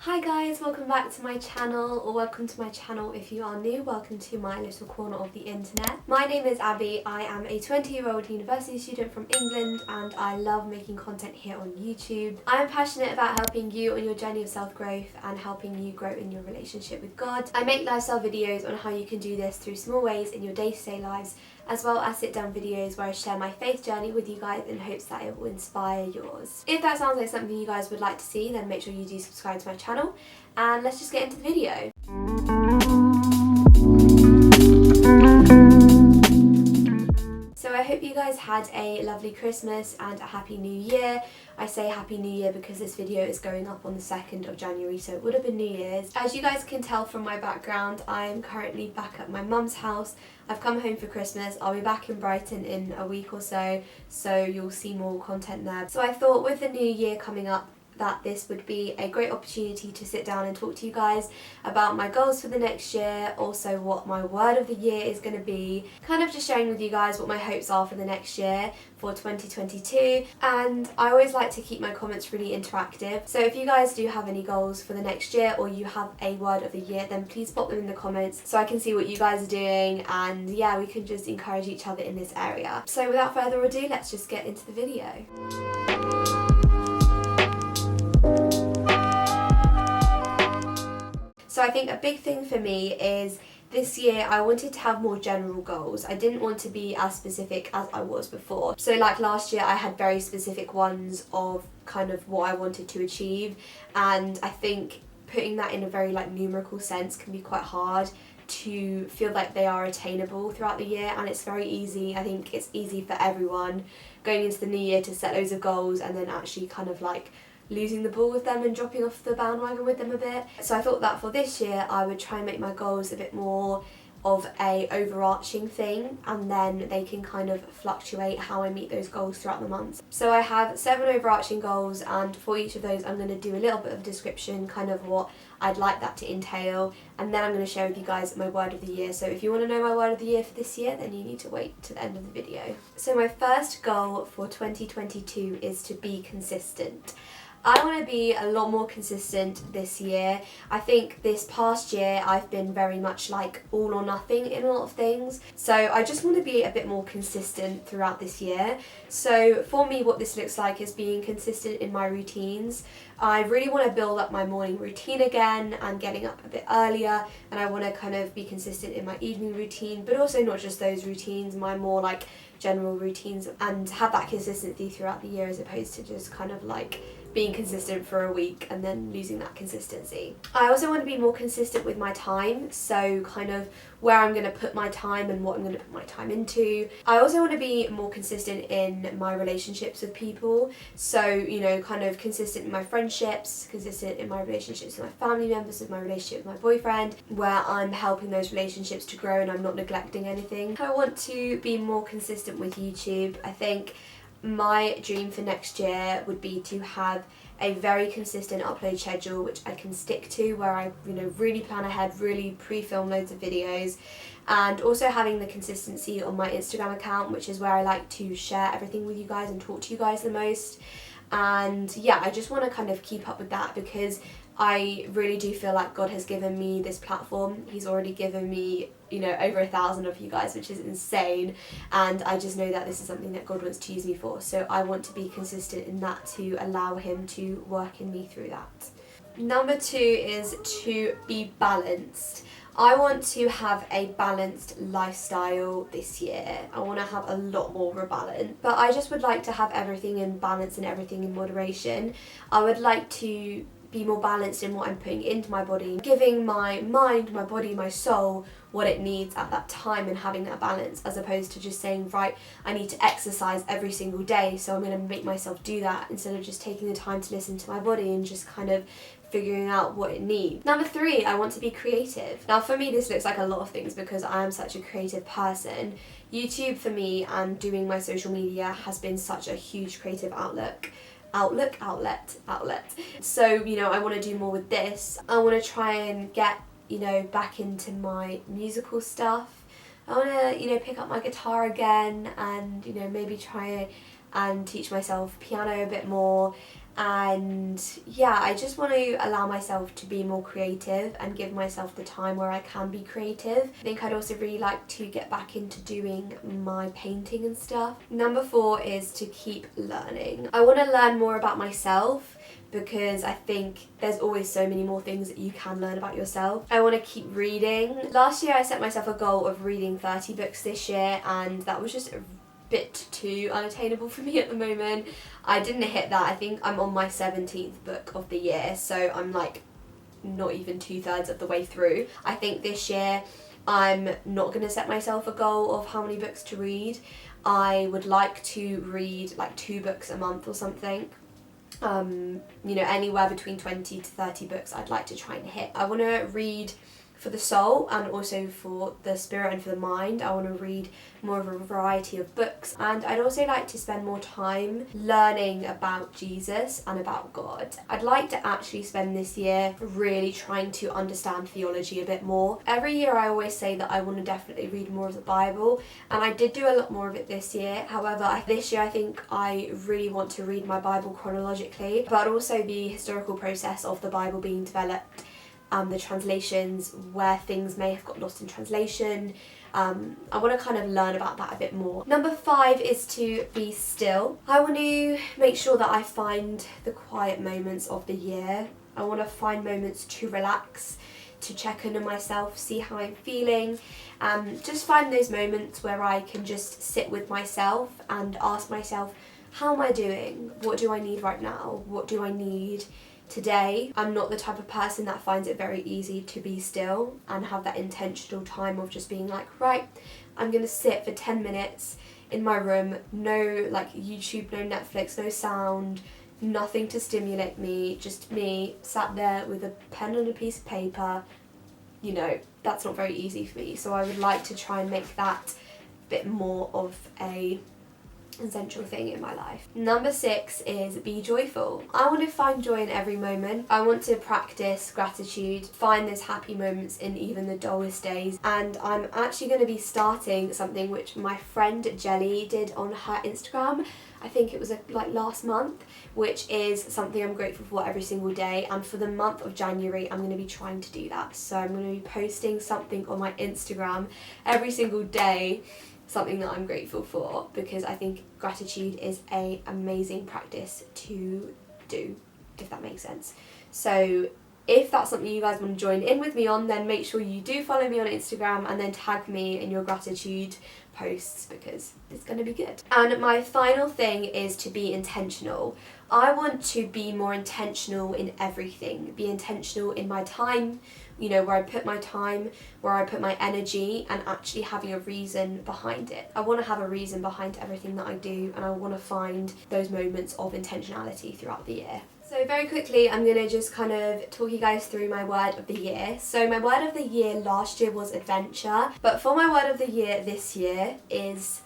Hi guys, welcome back to my channel, or welcome to my channel if you are new. Welcome to my little corner of the internet. My name is Abby. I am a 20-year-old university student from England and I love making content here on YouTube. I am passionate about helping you on your journey of self-growth and helping you grow in your relationship with God. I make lifestyle videos on how you can do this through small ways in your day-to-day lives, as well as sit-down videos where I share my faith journey with you guys in hopes that it will inspire yours. If that sounds like something you guys would like to see, then make sure you do subscribe to my channel, and let's just get into the video. So I hope you guys had a lovely Christmas and a happy new year. I say happy new year because this video is going up on the 2nd of January, so it would have been New Year's. As you guys can tell from my background, I am currently back at my mum's house. I've come home for Christmas. I'll be back in Brighton in a week or so you'll see more content there. So I thought with the new year coming up, that this would be a great opportunity to sit down and talk to you guys about my goals for the next year, also what my word of the year is going to be, kind of just sharing with you guys what my hopes are for the next year for 2022. And I always like to keep my comments really interactive, so if you guys do have any goals for the next year or you have a word of the year, then please pop them in the comments so I can see what you guys are doing, and yeah, we can just encourage each other in this area. So without further ado, let's just get into the video. So I think a big thing for me is this year I wanted to have more general goals. I didn't want to be as specific as I was before. So like last year I had very specific ones of kind of what I wanted to achieve, and I think putting that in a very numerical sense can be quite hard to feel like they are attainable throughout the year. And it's very easy, I think it's easy for everyone going into the new year to set loads of goals and then actually kind of losing the ball with them and dropping off the bandwagon with them a bit. So I thought that for this year I would try and make my goals a bit more of a overarching thing, and then they can kind of fluctuate how I meet those goals throughout the months. So I have 7 overarching goals, and for each of those I'm going to do a little bit of description, kind of what I'd like that to entail, and then I'm going to share with you guys my word of the year. So if you want to know my word of the year for this year, then you need to wait to the end of the video. So my first goal for 2022 is to be consistent. I want to be a lot more consistent this year. I think this past year I've been very much all or nothing in a lot of things. So I just want to be a bit more consistent throughout this year. So for me, what this looks like is being consistent in my routines. I really want to build up my morning routine again and getting up a bit earlier, and I want to kind of be consistent in my evening routine, but also not just those routines, my more general routines, and have that consistency throughout the year as opposed to just kind of being consistent for a week and then losing that consistency. I also want to be more consistent with my time, so kind of where I'm going to put my time and what I'm going to put my time into. I also want to be more consistent in my relationships with people, so kind of consistent in my friendships, consistent in my relationships with my family members, with my relationship with my boyfriend, where I'm helping those relationships to grow and I'm not neglecting anything. I want to be more consistent with YouTube. I think my dream for next year would be to have a very consistent upload schedule which I can stick to, where I really plan ahead, really pre-film loads of videos, and also having the consistency on my Instagram account, which is where I like to share everything with you guys and talk to you guys the most. And yeah, I just want to kind of keep up with that because I really do feel like God has given me this platform. He's already given me, over 1,000 of you guys, which is insane. And I just know that this is something that God wants to use me for. So I want to be consistent in that to allow him to work in me through that. Number 2 is to be balanced. I want to have a balanced lifestyle this year. I want to have a lot more of a balance, but I just would like to have everything in balance and everything in moderation. I would like to be more balanced in what I'm putting into my body, giving my mind, my body, my soul what it needs at that time, and having that balance, as opposed to just saying, right, I need to exercise every single day, so I'm going to make myself do that, instead of just taking the time to listen to my body and just kind of figuring out what it needs. Number 3, I want to be creative. Now for me this looks like a lot of things because I am such a creative person. YouTube for me and doing my social media has been such a huge creative outlet. So I want to do more with this. I want to try and get back into my musical stuff. I want to pick up my guitar again and maybe try and teach myself piano a bit more. And yeah, I just want to allow myself to be more creative and give myself the time where I can be creative. I think I'd also really like to get back into doing my painting and stuff. Number 4 is to keep learning. I want to learn more about myself, because I think there's always so many more things that you can learn about yourself. I want to keep reading. Last year I set myself a goal of reading 30 books this year, and that was just a bit too unattainable for me at the moment. I didn't hit that. I think I'm on my 17th book of the year, so I'm like not even 2/3 of the way through. I think this year I'm not going to set myself a goal of how many books to read. I would like to read like 2 books a month or something. You know, anywhere between 20 to 30 books I'd like to try and hit. I want to read for the soul and also for the spirit and for the mind. I want to read more of a variety of books, and I'd also like to spend more time learning about Jesus and about God. I'd like to actually spend this year really trying to understand theology a bit more. Every year I always say that I want to definitely read more of the Bible, and I did do a lot more of it this year. However, this year I think I really want to read my Bible chronologically, but also the historical process of the Bible being developed, the translations, where things may have got lost in translation. I want to kind of learn about that a bit more. Number 5 is to be still. I want to make sure that I find the quiet moments of the year. I want to find moments to relax, to check in on myself, see how I'm feeling. Just find those moments where I can just sit with myself and ask myself, how am I doing? What do I need right now? What do I need today? I'm not the type of person that finds it very easy to be still and have that intentional time of just being like, right, I'm gonna sit for 10 minutes in my room, no like YouTube, no Netflix, no sound, nothing to stimulate me, just me sat there with a pen and a piece of paper. You know, that's not very easy for me, so I would like to try and make that a bit more of a essential thing in my life. Number 6 is be joyful. I want to find joy in every moment. I want to practice gratitude, find those happy moments in even the dullest days, and I'm actually going to be starting something which my friend Jelly did on her Instagram. I think it was like last month, which is something I'm grateful for every single day, and for the month of January I'm going to be trying to do that. So I'm going to be posting something on my Instagram every single day, something that I'm grateful for, because I think gratitude is an amazing practice to do, if that makes sense. So if that's something you guys want to join in with me on, then make sure you do follow me on Instagram and then tag me in your gratitude posts, because it's going to be good. And my final thing is to be intentional. I want to be more intentional in everything, be intentional in my time, you know, where I put my time, where I put my energy, and actually having a reason behind it. I want to have a reason behind everything that I do, and I want to find those moments of intentionality throughout the year. So very quickly, I'm going to just kind of talk you guys through my word of the year. So my word of the year last year was adventure, but for my word of the year this year is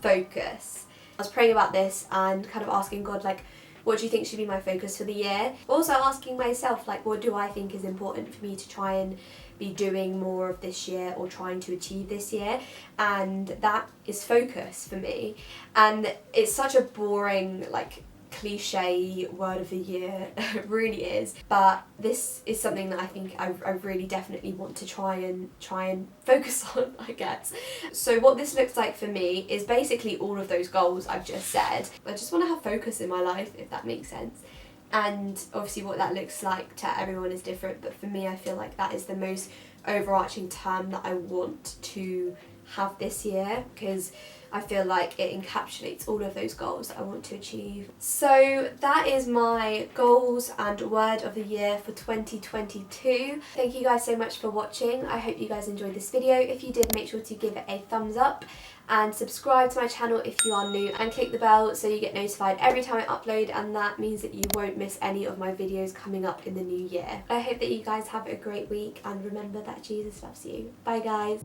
focus. I was praying about this and kind of asking God, like, what do you think should be my focus for the year? Also asking myself, like, what do I think is important for me to try and be doing more of this year or trying to achieve this year? And that is focus for me. And it's such a boring, like, cliche word of the year, it really is, but this is something that I think I really definitely want to try and focus on, I guess. So what this looks like for me is basically all of those goals I've just said. I just want to have focus in my life, if that makes sense. And obviously what that looks like to everyone is different, but for me I feel like that is the most overarching term that I want to have this year, because I feel like it encapsulates all of those goals that I want to achieve. So that is my goals and word of the year for 2022. Thank you guys so much for watching. I hope you guys enjoyed this video. If you did, make sure to give it a thumbs up and subscribe to my channel if you are new, and click the bell so you get notified every time I upload, and that means that you won't miss any of my videos coming up in the new year. I hope that you guys have a great week, and remember that Jesus loves you. Bye guys.